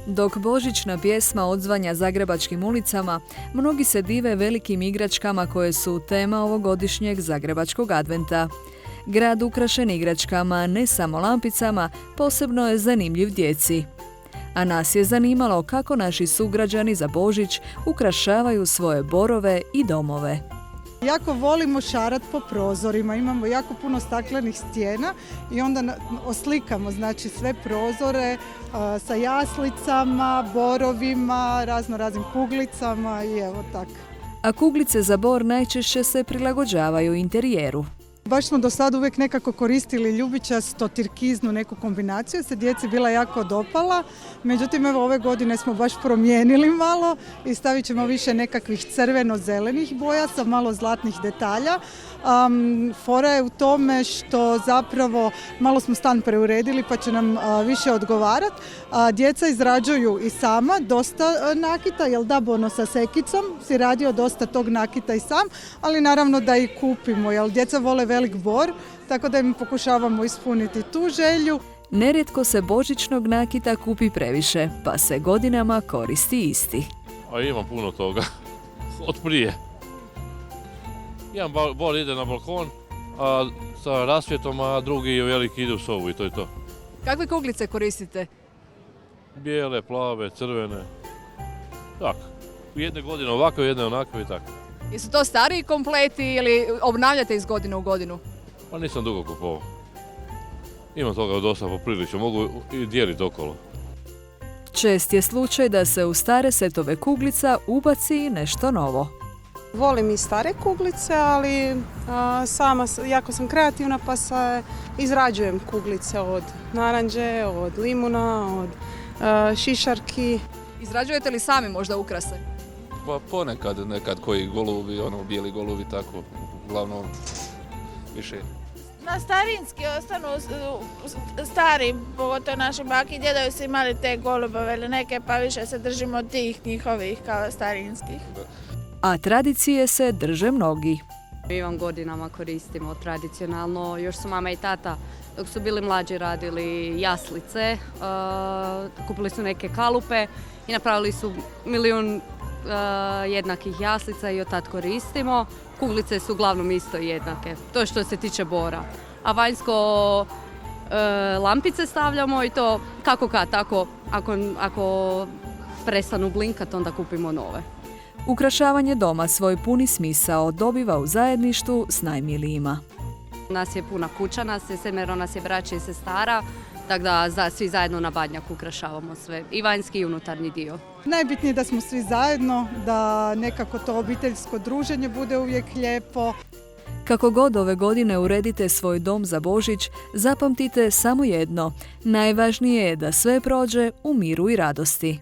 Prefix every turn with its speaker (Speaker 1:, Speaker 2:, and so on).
Speaker 1: Dok božićna pjesma odzvanja zagrebačkim ulicama, mnogi se dive velikim igračkama koje su tema ovogodišnjeg zagrebačkog adventa. Grad ukrašen igračkama, ne samo lampicama, posebno je zanimljiv djeci. A nas je zanimalo kako naši sugrađani za Božić ukrašavaju svoje borove i domove.
Speaker 2: Jako volimo šarati po prozorima, imamo jako puno staklenih stijena i onda oslikamo znači sve prozore sa jaslicama, borovima, raznim kuglicama i evo tako.
Speaker 1: A kuglice za bor najčešće se prilagođavaju interijeru.
Speaker 2: Baš smo do sada uvijek nekako koristili ljubičasto tirkiznu neku kombinaciju, se djeci bila jako dopala. Međutim, evo ove godine smo baš promijenili malo i stavit ćemo više nekakvih crveno-zelenih boja sa malo zlatnih detalja. Fora je u tome što zapravo malo smo stan preuredili pa će nam više odgovarati. Djeca izrađuju i sama dosta nakita, jer Dabono sa sekicom si radio dosta tog nakita i sam, ali naravno da i kupimo, jer djeca vole velik bor, tako da im pokušavamo ispuniti tu želju.
Speaker 1: Nerijetko se božićnog nakita kupi previše, pa se godinama koristi isti.
Speaker 3: A imam puno toga, od prije. Jedan bor ide na balkon, a sa rasvjetom, a drugi veliki ide u sobu i to je to.
Speaker 1: Kakve kuglice koristite?
Speaker 3: Bijele, plave, crvene, tako. Jedne godine ovakve, jedne onakve i tako.
Speaker 1: Jesu to stariji kompleti ili obnavljate iz godine u godinu?
Speaker 3: Pa nisam dugo kupovao. Imam toga dosta poprilično, mogu i dijeliti okolo.
Speaker 1: Čest je slučaj da se u stare setove kuglica ubaci i nešto novo.
Speaker 4: Volim i stare kuglice, ali sama jako sam kreativna pa izrađujem kuglice od naranđe, od limuna, od šišarki.
Speaker 1: Izrađujete li sami možda ukrase?
Speaker 5: Pa ponekad, nekad koji golubi, bijeli golubi, tako, uglavnom više.
Speaker 6: Na starinski ostanu stari, pogotovo naši baki i djedovi su imali te golubove ili neke, pa više se držimo tih njihovih kao starinskih.
Speaker 1: A tradicije se drže mnogi.
Speaker 7: Mi vam godinama koristimo tradicionalno, još su mama i tata dok su bili mlađi radili jaslice, kupili su neke kalupe i napravili su milijun jednakih jaslica i od tad koristimo. Kuglice su uglavnom isto jednake, to je što se tiče bora. A vanjsko lampice stavljamo i to kako kad, tako ako prestanu blinkat onda kupimo nove.
Speaker 1: Ukrašavanje doma svoj puni smisao dobiva u zajedništvu s najmilijima.
Speaker 7: Nas je puna kuća, nas je 7, nas je braća i sestara, tako da svi zajedno na Badnjak ukrašavamo sve, i vanjski i unutarnji dio.
Speaker 2: Najbitnije je da smo svi zajedno, da nekako to obiteljsko druženje bude uvijek lijepo.
Speaker 1: Kako god ove godine uredite svoj dom za Božić, zapamtite samo jedno. Najvažnije je da sve prođe u miru i radosti.